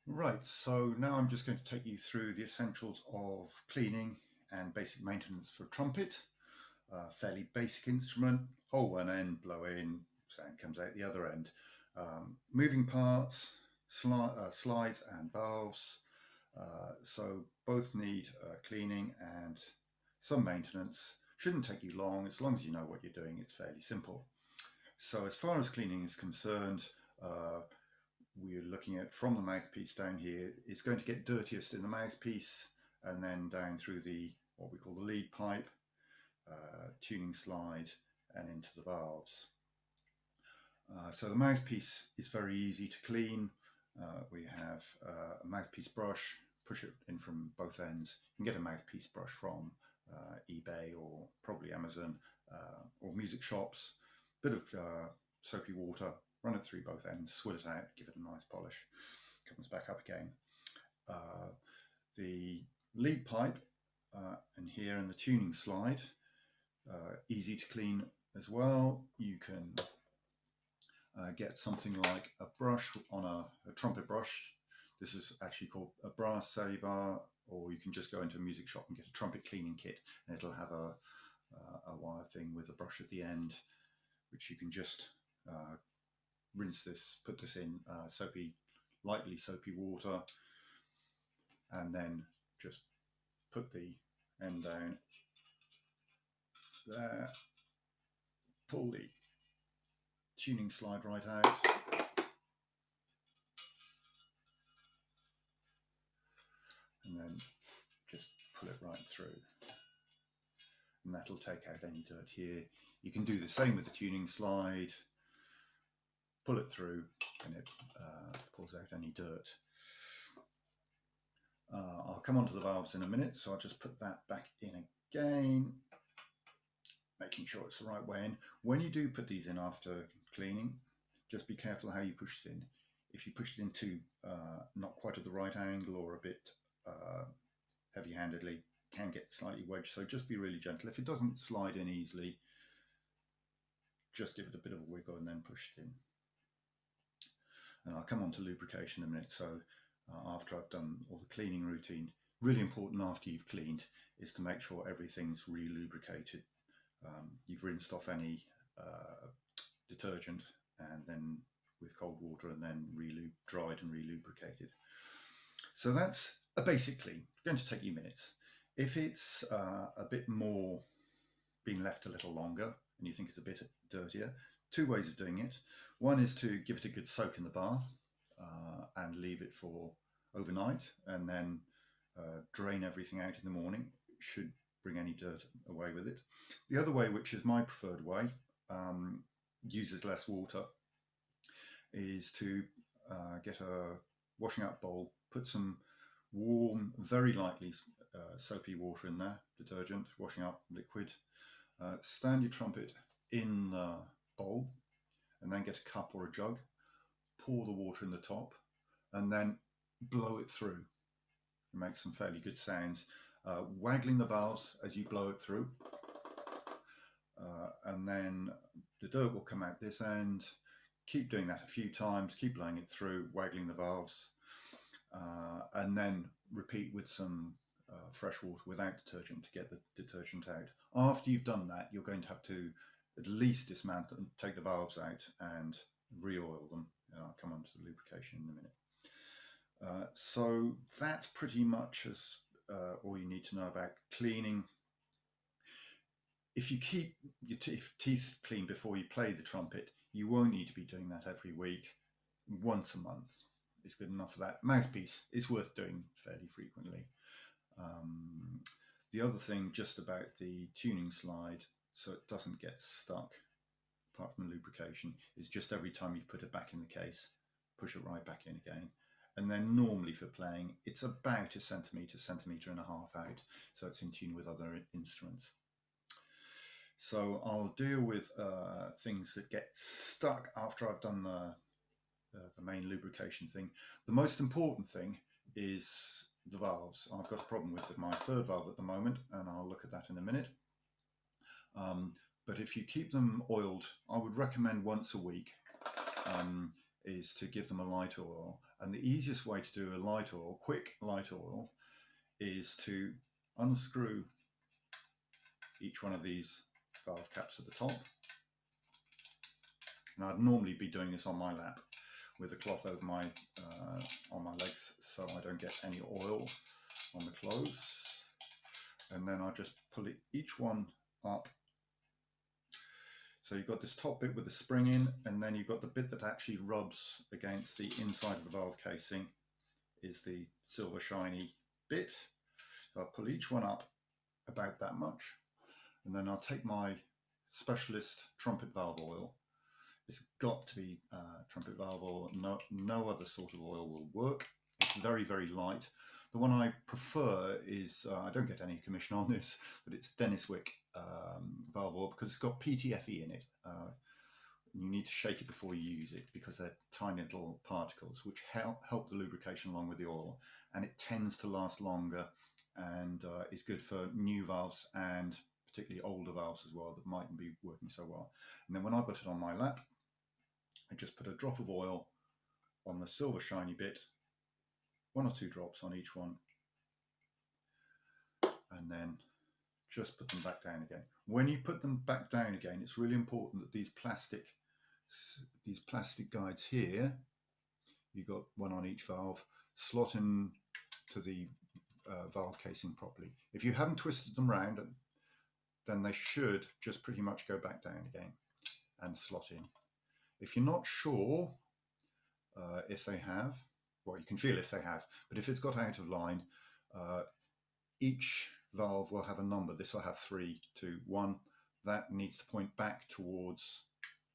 Right, so now I'm just going to take you through the essentials of cleaning and basic maintenance for trumpet. Fairly basic instrument, hole one end, blow in, sound comes out the other end. Moving parts, slides and valves. So both need cleaning and some maintenance. Shouldn't take you long, as long as you know what you're doing, it's fairly simple. So as far as cleaning is concerned, uh, we're looking at from the mouthpiece down here. It's going to get dirtiest in the mouthpiece and then down through the what we call the lead pipe, tuning slide, and into the valves. So the mouthpiece is very easy to clean. We have a mouthpiece brush, push it in from both ends. You can get a mouthpiece brush from eBay or probably Amazon or music shops. Bit of soapy water, run it through both ends, swill it out, give it a nice polish. Comes back up again. The lead pipe and here in the tuning slide, easy to clean as well. You can get something like a brush on a trumpet brush. This is actually called a brass saver, or you can just go into a music shop and get a trumpet cleaning kit, and it'll have a wire thing with a brush at the end, which you can just rinse this, put this in lightly soapy water, and then just put the end down there, pull the tuning slide right out, and then just pull it right through. And that'll take out any dirt here. You can do the same with the tuning slide, pull it through, and it pulls out any dirt. I'll come on to the valves in a minute, so I'll just put that back in again, making sure it's the right way in. When you do put these in after cleaning, just be careful how you push it in. If you push it into not quite at the right angle or a bit heavy-handedly, it can get slightly wedged, so just be really gentle. If it doesn't slide in easily, just give it a bit of a wiggle and then push it in. And I'll come on to lubrication in a minute. So after I've done all the cleaning routine, really important after you've cleaned is to make sure everything's re-lubricated. You've rinsed off any detergent and then with cold water and then dried and re-lubricated. So that's a basic clean. It's going to take you minutes. If it's a bit more being left a little longer and you think it's a bit dirtier, two ways of doing it. One is to give it a good soak in the bath and leave it for overnight, and then drain everything out in the morning. It should bring any dirt away with it. The other way, which is my preferred way, uses less water, is to get a washing up bowl, put some warm, very lightly soapy water in there, detergent, washing up liquid, stand your trumpet in the bowl, and then get a cup or a jug, pour the water in the top, and then blow it through. It makes some fairly good sounds, waggling the valves as you blow it through, and then the dirt will come out this end. Keep doing that a few times, keep blowing it through, waggling the valves, and then repeat with some fresh water without detergent to get the detergent out. After you've done that, you're going to have to at least dismantle and take the valves out and re-oil them. I'll come on to the lubrication in a minute. So that's pretty much all you need to know about cleaning. If you keep your teeth clean before you play the trumpet, you won't need to be doing that every week. Once a month is good enough for that. Mouthpiece is worth doing fairly frequently. The other thing just about the tuning slide, so it doesn't get stuck, apart from the lubrication, is just every time you put it back in the case, push it right back in again. And then normally for playing, it's about a centimetre and a half out, so it's in tune with other instruments. So I'll deal with things that get stuck after I've done the main lubrication thing. The most important thing is the valves. I've got a problem with my third valve at the moment, and I'll look at that in a minute. But if you keep them oiled, I would recommend once a week. is to give them a light oil. And the easiest way to do a light oil, quick light oil, is to unscrew each one of these valve caps at the top. And I'd normally be doing this on my lap with a cloth over my on my legs so I don't get any oil on the clothes. And then I just pull each one up. So you've got this top bit with the spring in, and then you've got the bit that actually rubs against the inside of the valve casing is the silver shiny bit. So I'll pull each one up about that much, and then I'll take my specialist trumpet valve oil. It's got to be trumpet valve oil. No other sort of oil will work. It's very, very light. The one I prefer is, I don't get any commission on this, but it's Dennis Wick valve oil, because it's got PTFE in it. You need to shake it before you use it because they're tiny little particles which help the lubrication along with the oil, and it tends to last longer and is good for new valves and particularly older valves as well that mightn't be working so well. And then when I've got it on my lap, I just put a drop of oil on the silver shiny bit, 1 or 2 drops on each one, and then just put them back down again. When you put them back down again, it's really important that these plastic guides here, you've got one on each valve, slot in to the valve casing properly. If you haven't twisted them round, then they should just pretty much go back down again and slot in. If you're not sure if they have, well, you can feel if they have, but if it's got out of line, each valve will have a number. This will have 3, 2, 1. That needs to point back towards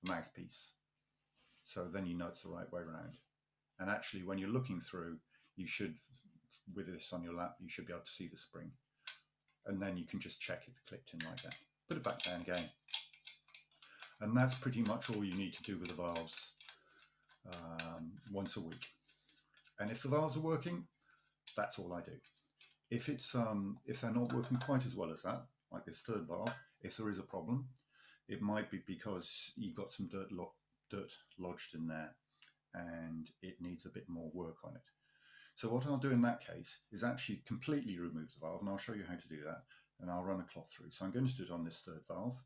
the mouthpiece. So then you know it's the right way around. And actually, when you're looking through, you should, with this on your lap, you should be able to see the spring. And then you can just check it's clipped in like that. Put it back down again. And that's pretty much all you need to do with the valves once a week. And if the valves are working, that's all I do. If they're not working quite as well as that, like this third valve, if there is a problem, it might be because you've got some dirt lodged in there and it needs a bit more work on it. So what I'll do in that case is actually completely remove the valve, and I'll show you how to do that, and I'll run a cloth through. So I'm going to do it on this third valve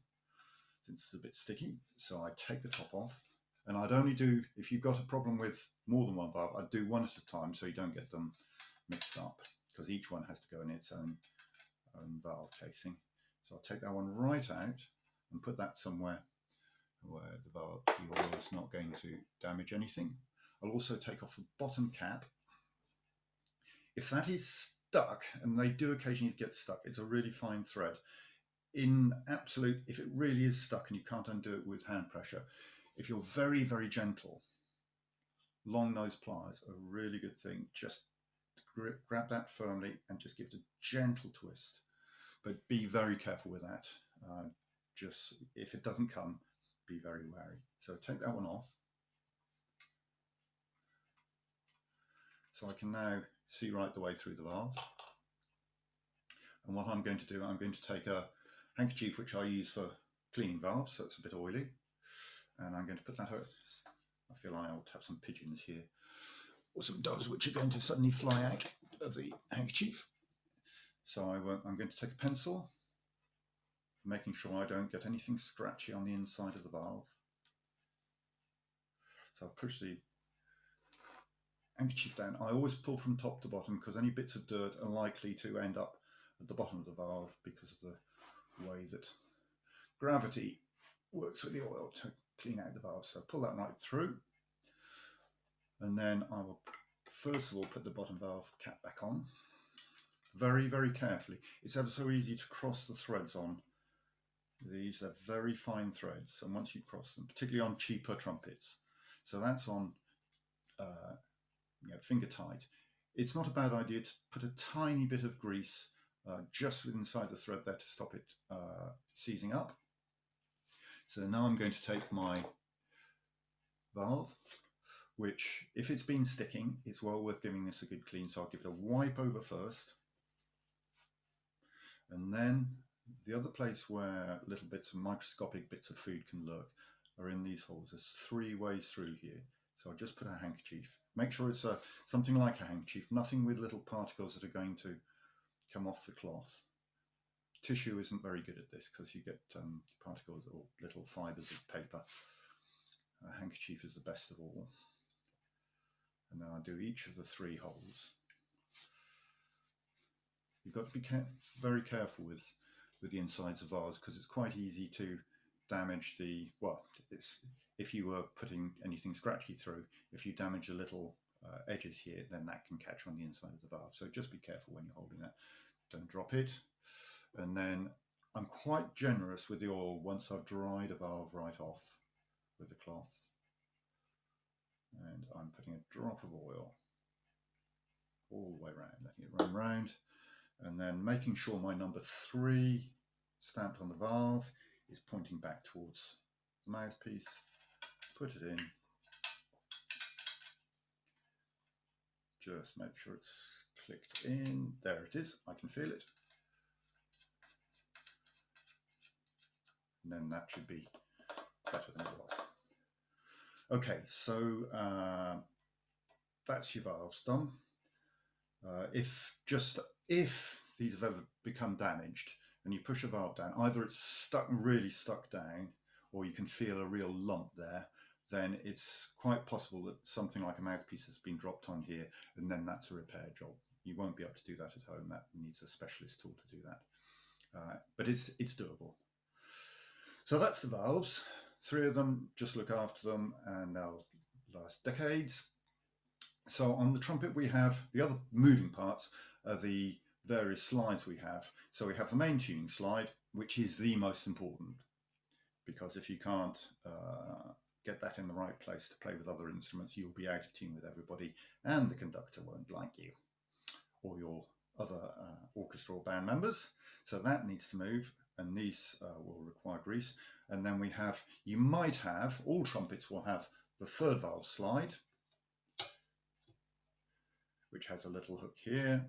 since it's a bit sticky. So I take the top off, and I'd only do, if you've got a problem with more than one valve, I'd do one at a time so you don't get them mixed up, because each one has to go in its own valve casing. So I'll take that one right out and put that somewhere where the oil is not going to damage anything. I'll also take off the bottom cap. If that is stuck, and they do occasionally get stuck, it's a really fine thread. If it really is stuck and you can't undo it with hand pressure, if you're very, very gentle, long nose pliers are a really good thing. Just grab that firmly and just give it a gentle twist, but be very careful with that. Just if it doesn't come, be very wary. So take that one off. So I can now see right the way through the valve. And what I'm going to do, I'm going to take a handkerchief which I use for cleaning valves, so it's a bit oily, and I'm going to put that out. I feel I ought to have some pigeons here, or some doves which are going to suddenly fly out of the handkerchief. So I'm going to take a pencil, making sure I don't get anything scratchy on the inside of the valve. So I'll push the handkerchief down. I always pull from top to bottom because any bits of dirt are likely to end up at the bottom of the valve because of the way that gravity works with the oil to clean out the valve. So pull that right through, and then I will first of all put the bottom valve cap back on very, very carefully. It's ever so easy to cross the threads on. These are very fine threads, and once you cross them, particularly on cheaper trumpets, so that's on finger tight. It's not a bad idea to put a tiny bit of grease just inside the thread there to stop it seizing up. So now I'm going to take my valve, which, if it's been sticking, it's well worth giving this a good clean. So I'll give it a wipe over first, and then the other place where microscopic bits of food can lurk are in these holes. There's 3 ways through here. So I'll just put a handkerchief. Make sure it's something like a handkerchief, nothing with little particles that are going to come off the cloth. Tissue isn't very good at this because you get particles or little fibres of paper. A handkerchief is the best of all. And then I'll do each of the 3 holes. You've got to be very careful with the insides of valves because it's quite easy to damage the, well, if you were putting anything scratchy through, if you damage the little edges here, then that can catch on the inside of the valve. So just be careful when you're holding that. Don't drop it. And then I'm quite generous with the oil once I've dried a valve right off with the cloth. And I'm putting a drop of oil all the way around, letting it run round, and then making sure my number 3 stamped on the valve is pointing back towards the mouthpiece. Put it in. Just make sure it's clicked in. There it is. I can feel it. And then that should be better than it was. Okay, so that's your valves done. If these have ever become damaged and you push a valve down, either it's really stuck down, or you can feel a real lump there, then it's quite possible that something like a mouthpiece has been dropped on here, and then that's a repair job. You won't be able to do that at home. That needs a specialist tool to do that. But it's doable. So that's the valves. 3 of them, just look after them, and they'll last decades. So on the Trumpet we have the other moving parts are the various slides we have. So we have the main tuning slide, which is the most important, because if you can't get that in the right place to play with other instruments, you'll be out of tune with everybody, and the conductor won't like you or your other orchestral band members. So that needs to move, and these will require grease. And then we have, you might have, all trumpets will have the 3rd valve slide, which has a little hook here.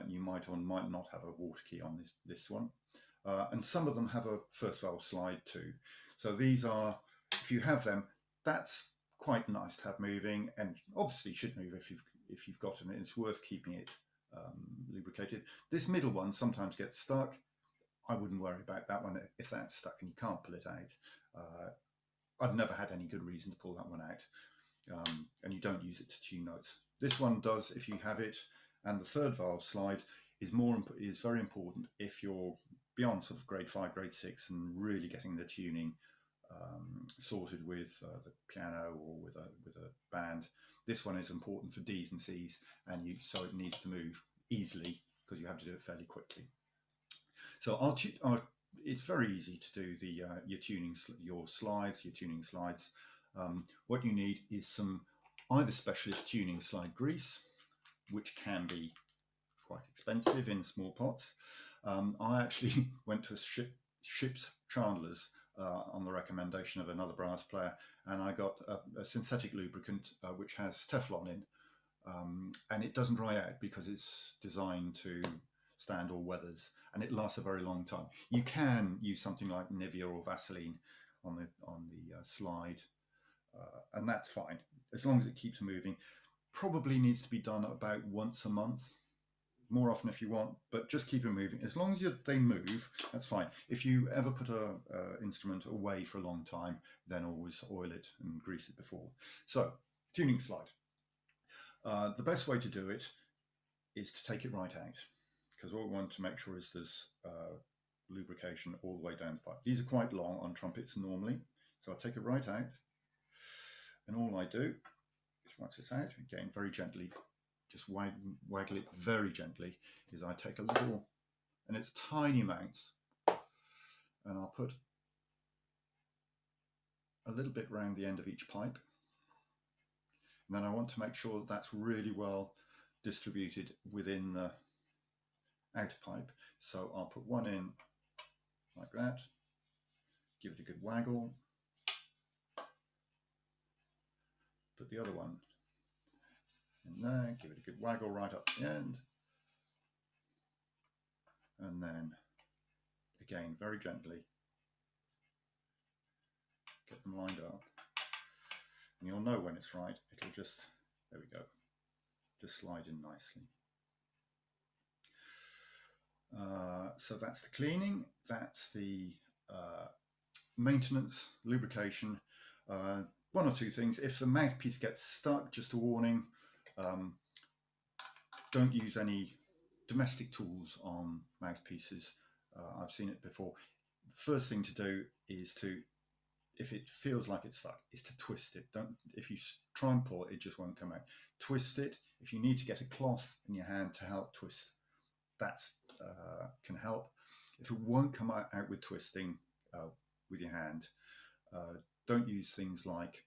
You might or might not have a water key on this one. And some of them have a 1st valve slide too. So these are, if you have them, that's quite nice to have moving, and obviously should move if you've got it. It's worth keeping it lubricated. This middle one sometimes gets stuck. I wouldn't worry about that one if that's stuck and you can't pull it out. I've never had any good reason to pull that one out, and you don't use it to tune notes. This one does if you have it, and the 3rd valve slide is very important if you're beyond sort of grade 5, grade 6, and really getting the tuning sorted with the piano or with a band. This one is important for D's and C's, and so it needs to move easily because you have to do it fairly quickly. So it's very easy to do your tuning slides. What you need is some either specialist tuning slide grease, which can be quite expensive in small pots. I actually went to Ship's Chandler's on the recommendation of another brass player, and I got a synthetic lubricant which has Teflon in, and it doesn't dry out because it's designed to stand all weathers, and it lasts a very long time. You can use something like Nivea or Vaseline on the slide, and that's fine as long as it keeps moving. Probably needs to be done about once a month, more often if you want, but just keep it moving. As long as they move, that's fine. If you ever put an instrument away for a long time, then always oil it and grease it before. So, tuning slide. The best way to do it is to take it right out, because what we want to make sure is there's lubrication all the way down the pipe. These are quite long on trumpets normally, so I'll take it right out, and all I do is once it's out, again very gently, just waggle it very gently, is I take a little, and it's tiny amounts, and I'll put a little bit round the end of each pipe, and then I want to make sure that that's really well distributed within the outer pipe. So I'll put one in like that, give it a good waggle, put the other one in there, give it a good waggle right up the end, and then again very gently get them lined up. and you'll know when it's right. It'll just, there we go, just slide in nicely. So that's the cleaning, that's the maintenance, lubrication. One or two things. If the mouthpiece gets stuck, just a warning, don't use any domestic tools on mouthpieces. I've seen it before. First thing to do is to, if it feels like it's stuck, is to twist it. If you try and pull it, it just won't come out. Twist it. If you need to get a cloth in your hand to help twist, that can help. If it won't come out with twisting with your hand, don't use things like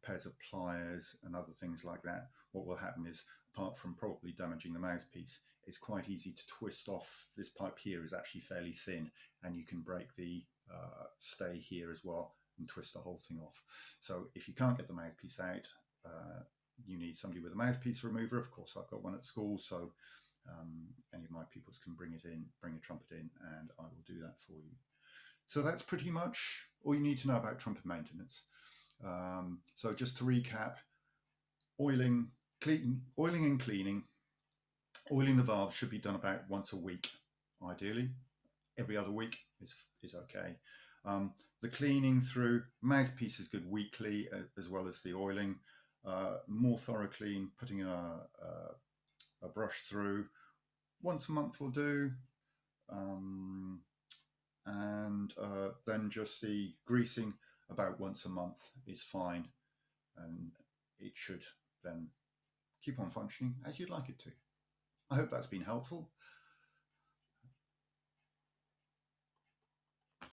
pairs of pliers and other things like that. What will happen is, apart from probably damaging the mouthpiece, it's quite easy to twist off. This pipe here is actually fairly thin, and you can break the stay here as well and twist the whole thing off. So if you can't get the mouthpiece out, you need somebody with a mouthpiece remover. Of course, I've got one at school, so any of my pupils can bring it in, bring a trumpet in, and I will do that for you. So that's pretty much all you need to know about trumpet maintenance. So just to recap, oiling and cleaning. Oiling the valve should be done about once a week, ideally. Every other week is okay. The cleaning through mouthpiece is good weekly, as well as the oiling. More thorough clean, putting a brush through once a month will do. And then just the greasing about once a month is fine, and it should then keep on functioning as you'd like it to. I hope that's been helpful.